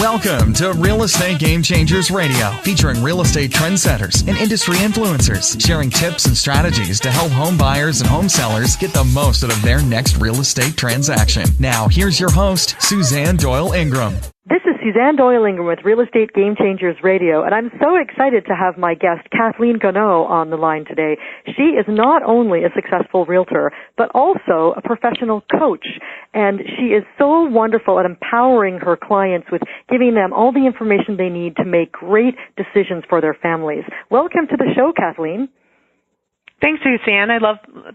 Welcome to Real Estate Game Changers Radio, featuring real estate trendsetters and industry influencers, sharing tips and strategies to help home buyers and home sellers get the most out of their next real estate transaction. Now, here's your host, Suzanne Doyle-Ingram. This is Suzanne Doyle-Ingram with Real Estate Game Changers Radio, and I'm so excited to have my guest, Kathleen Goneau, on the line today. She is not only a successful realtor, but also a professional coach, and she is so wonderful at empowering her clients with giving them all the information they need to make great decisions for their families. Welcome to the show, Kathleen. Thanks, Suzanne.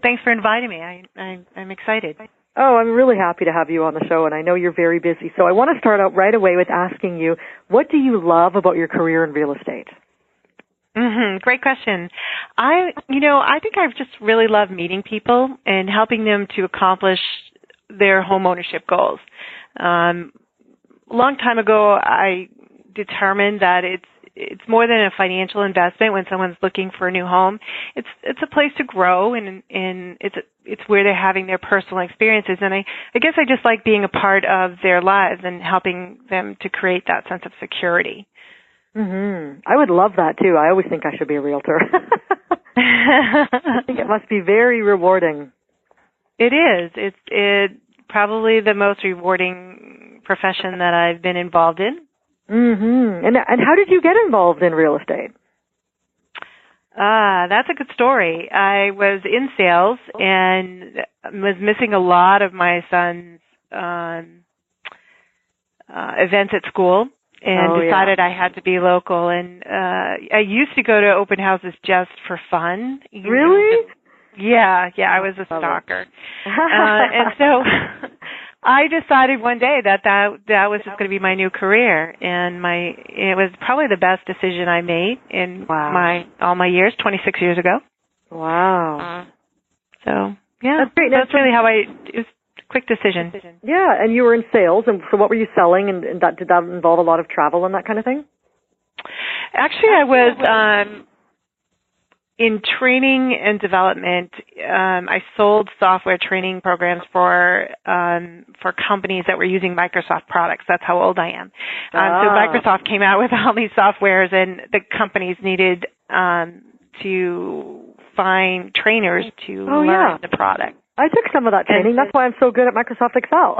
Thanks for inviting me. I'm excited. Oh, I'm really happy to have you on the show, and I know you're very busy. So I want to start out right away with asking you, what do you love about your career in real estate? Great question. I think I've just really loved meeting people and helping them to accomplish their home ownership goals. A long time ago, I determined that it's more than a financial investment when someone's looking for a new home. It's a place to grow, and it's where they're having their personal experiences. And I guess I just like being a part of their lives and helping them to create that sense of security. I would love that too. I always think I should be a realtor. I think it must be very rewarding. It is. It's probably the most rewarding profession that I've been involved in. And how did you get involved in real estate? That's a good story. I was in sales and was missing a lot of my son's events at school and decided I had to be local. And I used to go to open houses just for fun. Really? Yeah, I was a stalker. And so I decided one day that was just going to be my new career, and it was probably the best decision I made in all my years, 26 years ago. Wow. So yeah, that's great. That's really how it was a quick decision. Yeah, and you were in sales, and so what were you selling, and did that involve a lot of travel and that kind of thing? Actually, I was in training and development. I sold software training programs for companies that were using Microsoft products. That's how old I am. So Microsoft came out with all these softwares, and the companies needed to find trainers to learn the product. I took some of that training. That's why I'm so good at Microsoft Excel.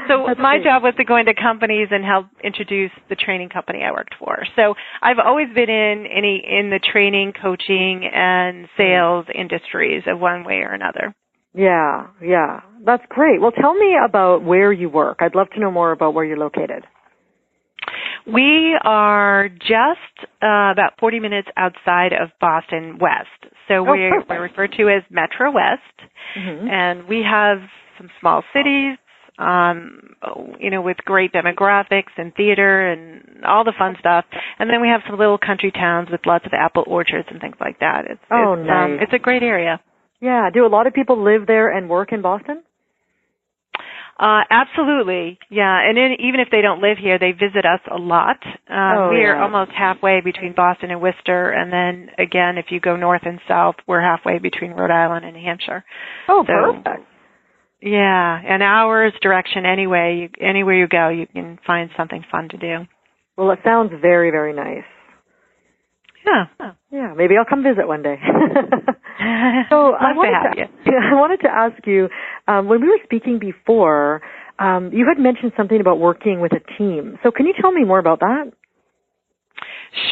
So my job was to go into companies and help introduce the training company I worked for. So I've always been in the training, coaching, and sales industries of one way or another. Yeah. That's great. Well, tell me about where you work. I'd love to know more about where you're located. We are just about 40 minutes outside of Boston West. So we're referred to as Metro West, and we have some small cities, with great demographics and theater and all the fun stuff. And then we have some little country towns with lots of apple orchards and things like that. Nice. It's a great area. Yeah. Do a lot of people live there and work in Boston? Absolutely. Yeah. And even if they don't live here, they visit us a lot. We're almost halfway between Boston and Worcester. And then again, if you go north and south, we're halfway between Rhode Island and New Hampshire. Oh, perfect. Yeah, an hour's direction anywhere you go, you can find something fun to do. Well, it sounds very, very nice. Yeah, maybe I'll come visit one day. So I wanted to ask you, when we were speaking before, you had mentioned something about working with a team. So can you tell me more about that?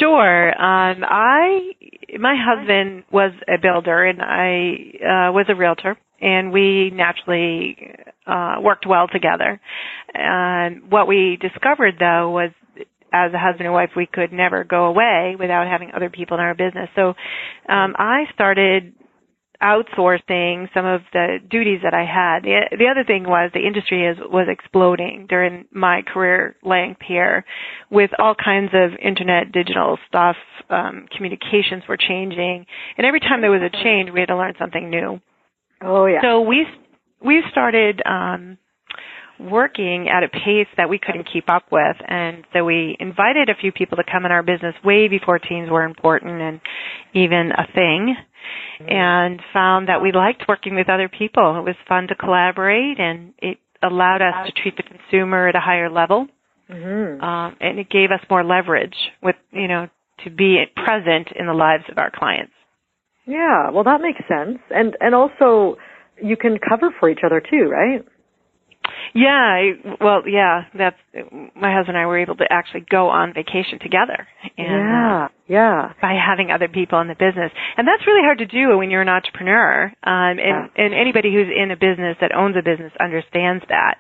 Sure. My husband was a builder, and I was a realtor. And we naturally worked well together. And what we discovered, though, was as a husband and wife, we could never go away without having other people in our business. So I started outsourcing some of the duties that I had. The other thing was the industry was exploding during my career length here with all kinds of internet digital stuff. Communications were changing. And every time there was a change, we had to learn something new. Oh, yeah. So we started working at a pace that we couldn't keep up with, and so we invited a few people to come in our business way before teams were important and even a thing, and found that we liked working with other people. It was fun to collaborate, and it allowed us to treat the consumer at a higher level And it gave us more leverage with, to be present in the lives of our clients. Yeah, well, that makes sense. And also, you can cover for each other too, right? Yeah, that's, my husband and I were able to actually go on vacation together. And, by having other people in the business. And that's really hard to do when you're an entrepreneur. And anybody who's in a business that owns a business understands that.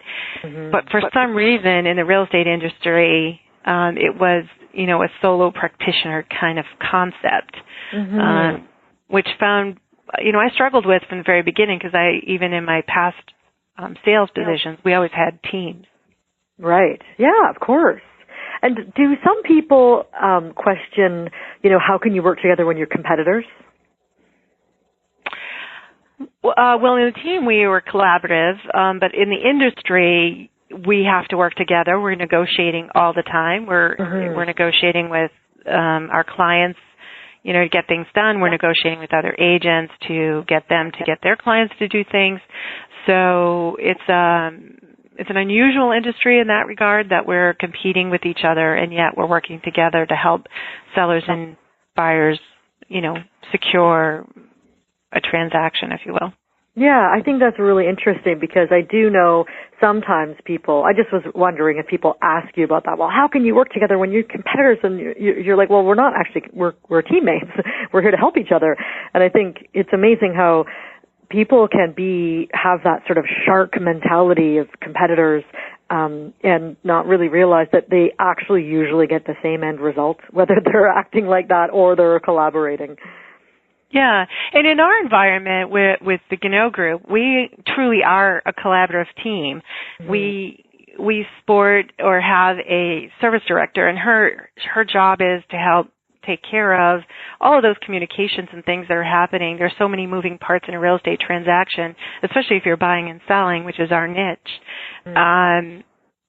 But for some reason in the real estate industry, it was, a solo practitioner kind of concept, which found, I struggled with from the very beginning because even in my past sales positions, we always had teams. Right. Yeah, of course. And do some people question, how can you work together when you're competitors? Well, in the team we were collaborative, but in the industry we have to work together. We're negotiating all the time. We're negotiating with our clients, to get things done. We're negotiating with other agents to get them to get their clients to do things. So it's an unusual industry in that regard, that we're competing with each other, and yet we're working together to help sellers and buyers, secure a transaction, if you will. Yeah, I think that's really interesting because I do know sometimes I just was wondering if people ask you about that. Well, how can you work together when you're competitors? And you're like, well, we're not actually, we're teammates. We're here to help each other. And I think it's amazing how people can have that sort of shark mentality of competitors, and not really realize that they actually usually get the same end result, whether they're acting like that or they're collaborating. Yeah, and in our environment with the Goneau Group, we truly are a collaborative team. We sport or have a service director, and her job is to help take care of all of those communications and things that are happening. There's so many moving parts in a real estate transaction, especially if you're buying and selling, which is our niche.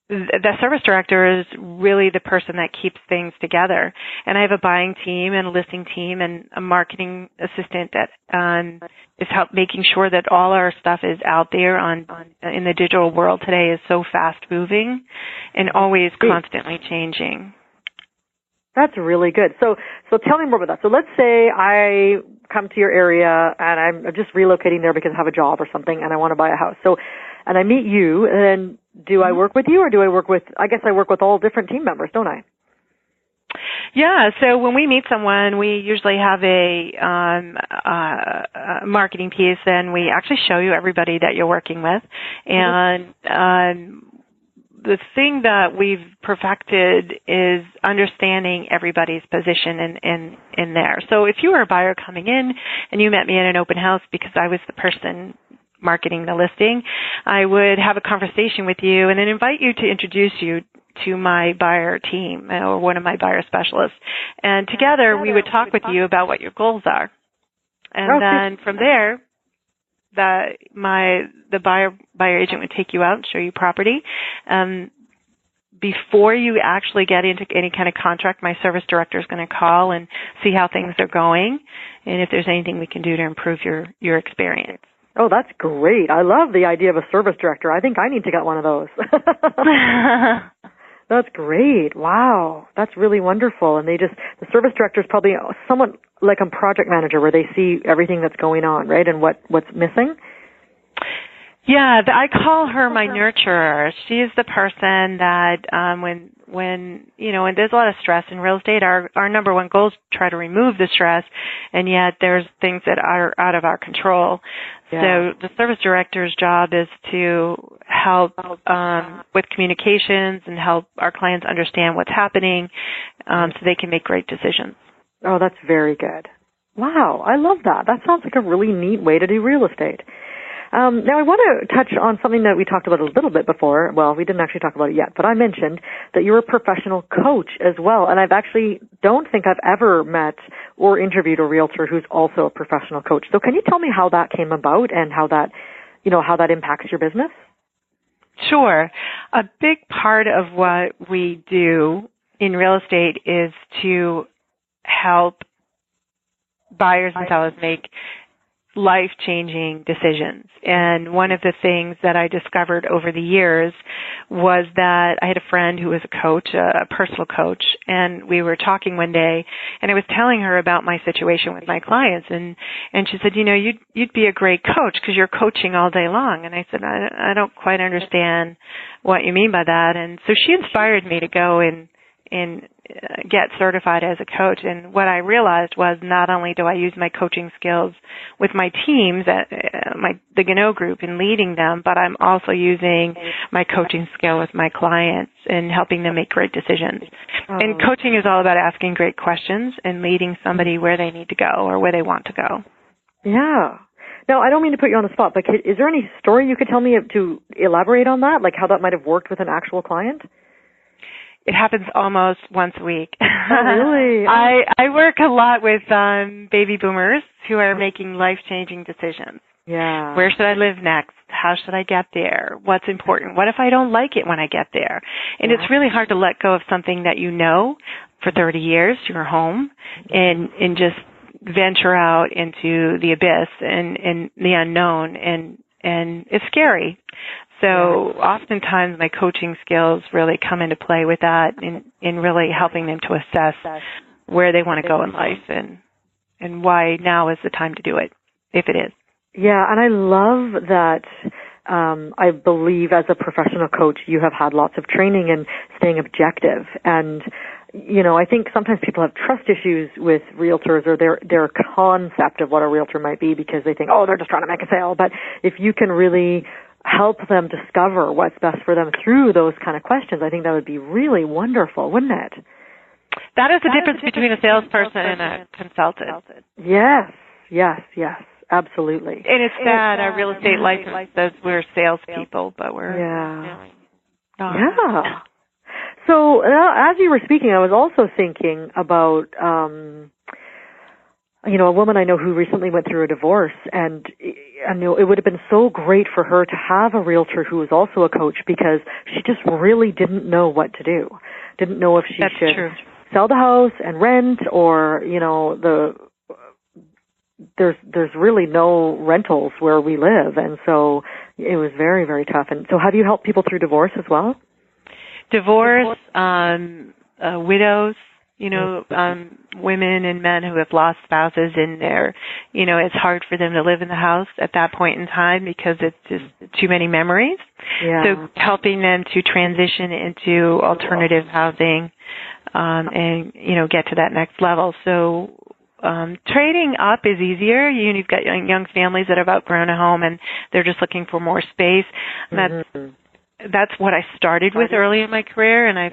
The service director is really the person that keeps things together. And I have a buying team and a listing team and a marketing assistant that is making sure that all our stuff is out there in the digital world today is so fast moving and always constantly changing. That's really good. So tell me more about that. So let's say I come to your area and I'm just relocating there because I have a job or something and I want to buy a house. And I meet you, and then do I work with you or do I work with, I guess I work with all different team members, don't I? Yeah, so when we meet someone, we usually have a marketing piece, and we actually show you everybody that you're working with. And the thing that we've perfected is understanding everybody's position in there. So if you were a buyer coming in and you met me at an open house because I was the person marketing the listing, I would have a conversation with you and then invite you to introduce you to my buyer team or one of my buyer specialists. And together we would talk with you about what your goals are. And then from there, the buyer agent would take you out and show you property. Before you actually get into any kind of contract, my service director is going to call and see how things are going and if there's anything we can do to improve your experience. Oh, that's great. I love the idea of a service director. I think I need to get one of those. That's great. Wow. That's really wonderful. And the service director is probably somewhat like a project manager where they see everything that's going on, right? And what's missing? Yeah, I call her my nurturer. She's the person that when there's a lot of stress in real estate, our number one goal is to try to remove the stress, and yet there's things that are out of our control. Yeah. So the service director's job is to help with communications and help our clients understand what's happening so they can make great decisions. Oh, that's very good. Wow, I love that. That sounds like a really neat way to do real estate. Now, I want to touch on something that we talked about a little bit before. Well, we didn't actually talk about it yet, but I mentioned that you're a professional coach as well. And I've actually don't think I've ever met or interviewed a realtor who's also a professional coach. So can you tell me how that came about and how that impacts your business? Sure. A big part of what we do in real estate is to help buyers and sellers make life-changing decisions. And one of the things that I discovered over the years was that I had a friend who was a coach, a personal coach, and we were talking one day, and I was telling her about my situation with my clients, and she said, you'd be a great coach because you're coaching all day long. And I said, I don't quite understand what you mean by that. And so she inspired me to go and get certified as a coach. And what I realized was not only do I use my coaching skills with my teams at the Goneau Group and leading them, but I'm also using my coaching skill with my clients and helping them make great decisions. And coaching is all about asking great questions and leading somebody where they need to go or where they want to go. Yeah. Now, I don't mean to put you on the spot, but is there any story you could tell me to elaborate on that, like how that might have worked with an actual client? It happens almost once a week. Oh, really? I work a lot with baby boomers who are making life-changing decisions. Yeah. Where should I live next? How should I get there? What's important? What if I don't like it when I get there? And it's really hard to let go of something that you know for 30 years, your home, and just venture out into the abyss and the unknown, and it's scary. So oftentimes my coaching skills really come into play with that in really helping them to assess where they want to go in life and why now is the time to do it, if it is. Yeah, and I love that. I believe as a professional coach, you have had lots of training in staying objective. And, I think sometimes people have trust issues with realtors or their concept of what a realtor might be because they think, they're just trying to make a sale. But if you can really help them discover what's best for them through those kind of questions, I think that would be really wonderful, wouldn't it? That is the difference between a salesperson and a consultant. Yes, absolutely. And it's sad, our real estate license says we're salespeople, but we're not. Yeah. So as you were speaking, I was also thinking about a woman I know who recently went through a divorce, and I know it would have been so great for her to have a realtor who was also a coach because she just really didn't know what to do. Didn't know if she should sell the house and rent or, there's really no rentals where we live, and so it was very, very tough. And so have you helped people through divorce as well? Divorce, widows, women and men who have lost spouses and it's hard for them to live in the house at that point in time because it's just too many memories. Yeah. So helping them to transition into alternative housing, and, get to that next level. So, trading up is easier. You've got young families that have outgrown a home and they're just looking for more space. That's what I started with early in my career, and I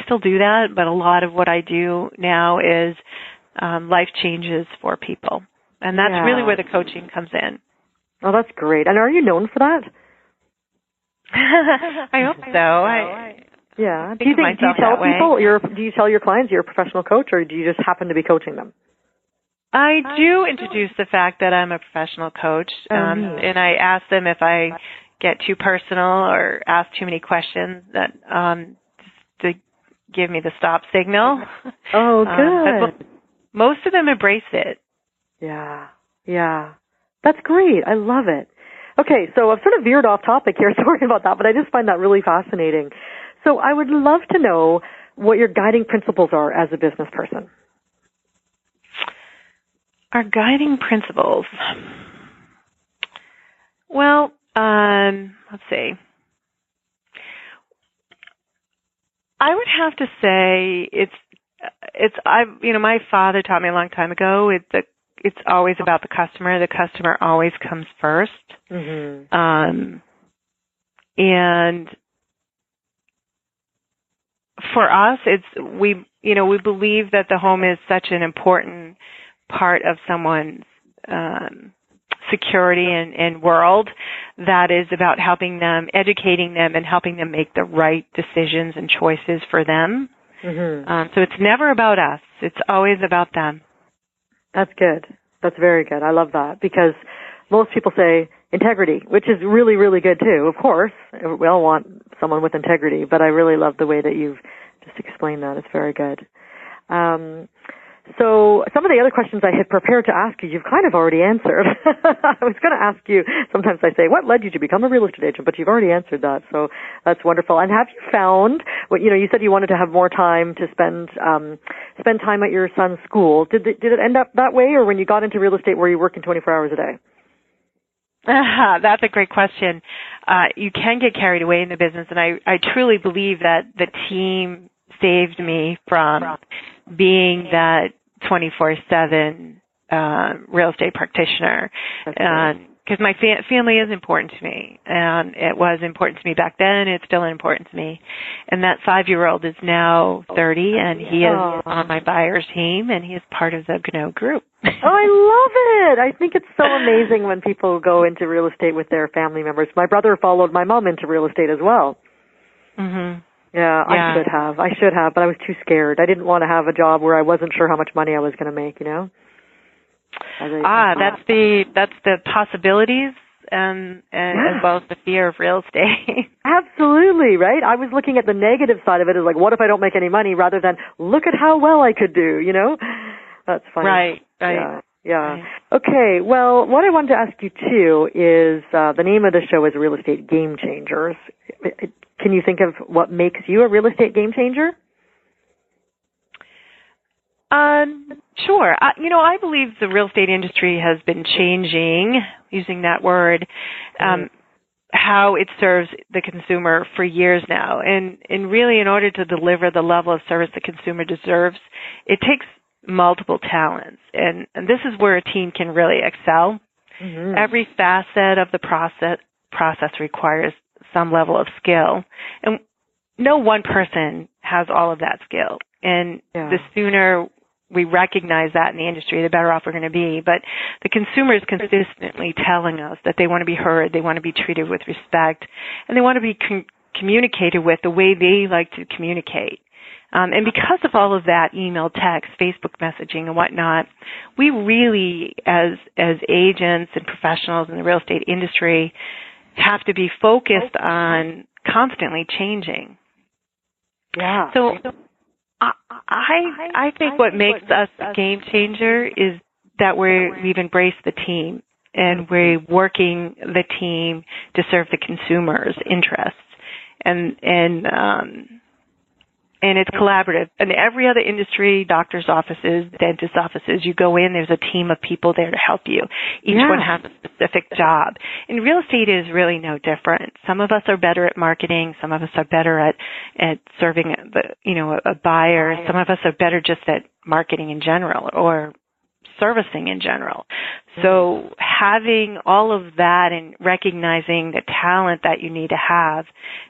still do that, but a lot of what I do now is life changes for people. And that's really where the coaching comes in. Oh, that's great. And are you known for that? I hope so. Do you tell people, do you tell your clients you're a professional coach, or do you just happen to be coaching them? I do introduce the fact that I'm a professional coach, and I ask them if I get too personal or ask too many questions that to give me the stop signal. Oh, good. But most of them embrace it. Yeah. That's great. I love it. Okay, so I've sort of veered off topic here. Sorry about that, but I just find that really fascinating. So I would love to know what your guiding principles are as a business person. Our guiding principles. Well, let's see. I would have to say my father taught me a long time ago. It's always about the customer. The customer always comes first. Mm-hmm. And for us, we believe that the home is such an important part of someone's security and world that is about helping them, educating them, and helping them make the right decisions and choices for them. Mm-hmm. So it's never about us. It's always about them. That's good. That's very good. I love that because most people say integrity, which is really, really good too. Of course, we all want someone with integrity, but I really love the way that you've just explained that. It's very good. So some of the other questions I had prepared to ask you, you've kind of already answered. I was going to ask you, sometimes I say, what led you to become a real estate agent? But you've already answered that, so that's wonderful. And have you found, you said you wanted to have more time to spend time at your son's school. Did it end up that way, or when you got into real estate, were you working 24 hours a day? That's a great question. You can get carried away in the business, and I truly believe that the team saved me from being that 24/7 real estate practitioner. Because my family is important to me, and it was important to me back then. It's still important to me. And that 5-year-old is now 30, and he is on my buyer's team, and he is part of the Goneau Group. Oh, I love it. I think it's so amazing when people go into real estate with their family members. My brother followed my mom into real estate as well. Mm-hmm. Yeah, I should have, but I was too scared. I didn't want to have a job where I wasn't sure how much money I was going to make, That's the possibilities and as well as the fear of real estate. Absolutely, right? I was looking at the negative side of it as like, what if I don't make any money, rather than look at how well I could do, That's funny. Right. Yeah. Right. Okay, well, what I wanted to ask you, too, is the name of the show is Real Estate Game Changers. Can you think of what makes you a real estate game changer? Sure. I believe the real estate industry has been changing, using that word, how it serves the consumer for years now. And really, in order to deliver the level of service the consumer deserves, it takes multiple talents. And this is where a team can really excel. Mm-hmm. Every facet of the process requires some level of skill. And no one person has all of that skill. And the sooner we recognize that in the industry, the better off we're going to be. But the consumer is consistently telling us that they want to be heard, they want to be treated with respect, and they want to be communicated with the way they like to communicate. And because of all of that, email, text, Facebook messaging, and whatnot, we really, as agents and professionals in the real estate industry, have to be focused on constantly changing. Yeah. So I think what makes us a game changer is that we've embraced the team, and we're working the team to serve the consumer's interests. And it's collaborative. And every other industry, doctor's offices, dentist offices, you go in, there's a team of people there to help you. Each one has a specific job. And real estate is really no different. Some of us are better at marketing. Some of us are better at serving a buyer. Some of us are better just at marketing in general or servicing in general. So having all of that and recognizing the talent that you need to have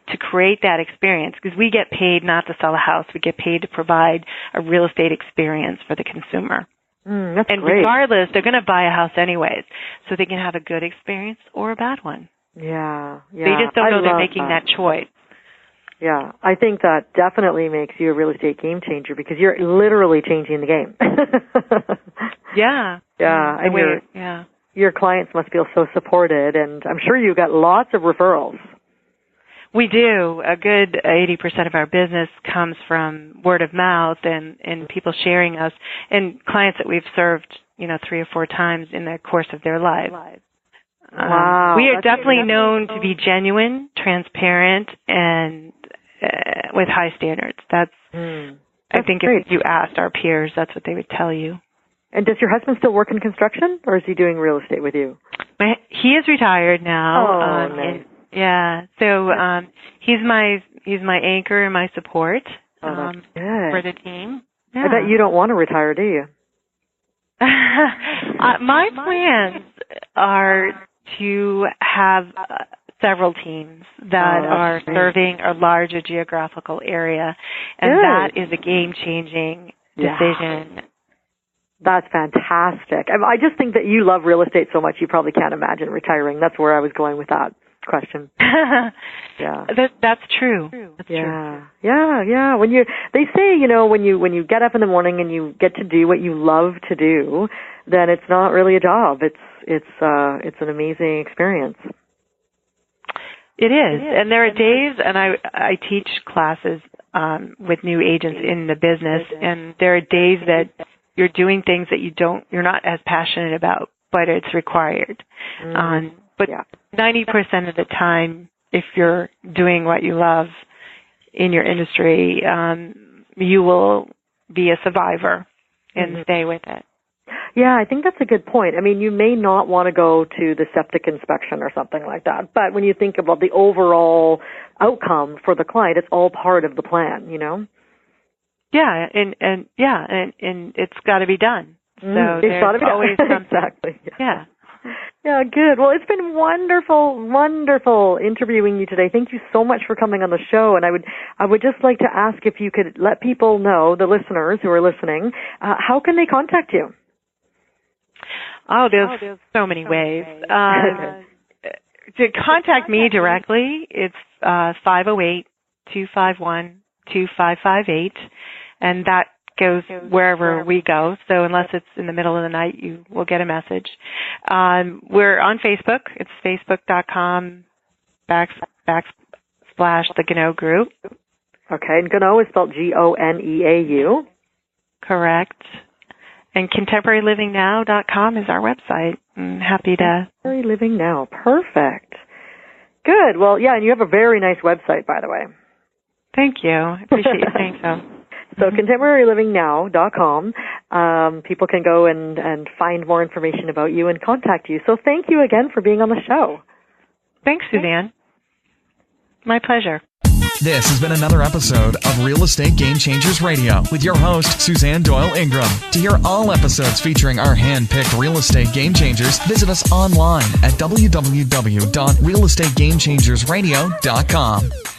to create that experience, because we get paid not to sell a house, we get paid to provide a real estate experience for the consumer. That's and great. Regardless, they're going to buy a house anyways, so they can have a good experience or a bad one. Yeah. They just don't know they're making that choice. Yeah, I think that definitely makes you a real estate game changer, because you're literally changing the game. Yeah. Yeah, and your clients must feel so supported, and I'm sure you got lots of referrals. We do. A good 80% of our business comes from word of mouth and people sharing us, and clients that we've served, 3 or 4 times in the course of their lives. Wow. We are definitely known to be genuine, transparent, and with high standards. That's I think great. If you asked our peers, that's what they would tell you. And does your husband still work in construction, or is he doing real estate with you? He is retired now. Oh, nice. So he's my anchor and my support that's good. for the team. Yeah. I bet you don't want to retire, do you? My plans are to have several teams that are serving a larger geographical area, and that is a game-changing decision. That's fantastic. I just think that you love real estate so much you probably can't imagine retiring. That's where I was going with that question. Yeah. That's true. That's true. Yeah. Yeah. They say, when you get up in the morning and you get to do what you love to do, then it's not really a job. It's an amazing experience. It is. And there are days, and I teach classes with new agents in the business, and there are days that you're doing things that you're not as passionate about, but it's required. But 90% of the time, if you're doing what you love in your industry, you will be a survivor and stay with it. Yeah, I think that's a good point. I mean, you may not want to go to the septic inspection or something like that, but when you think about the overall outcome for the client, it's all part of the plan, you know? Yeah, and it's got to be done. So it's got to be always done. Exactly. Yeah. Yeah, good. Well, it's been wonderful interviewing you today. Thank you so much for coming on the show. And I would just like to ask if you could let people know, the listeners who are listening, how can they contact you? Oh, there's so many ways. To contact me directly, it's 508-251-2558, and that goes wherever we go. So unless it's in the middle of the night, you will get a message. We're on Facebook. It's facebook.com/the Goneau Group. Okay, and Goneau is spelled Goneau. Correct. And contemporarylivingnow.com is our website. I'm happy to. Contemporary Living Now. Perfect. Good. Well, yeah, and you have a very nice website, by the way. Thank you. I appreciate you saying so. So contemporarylivingnow.com. People can go and find more information about you and contact you. So thank you again for being on the show. Thanks, Suzanne. My pleasure. This has been another episode of Real Estate Game Changers Radio with your host, Suzanne Doyle-Ingram. To hear all episodes featuring our hand-picked real estate game changers, visit us online at www.realestategamechangersradio.com.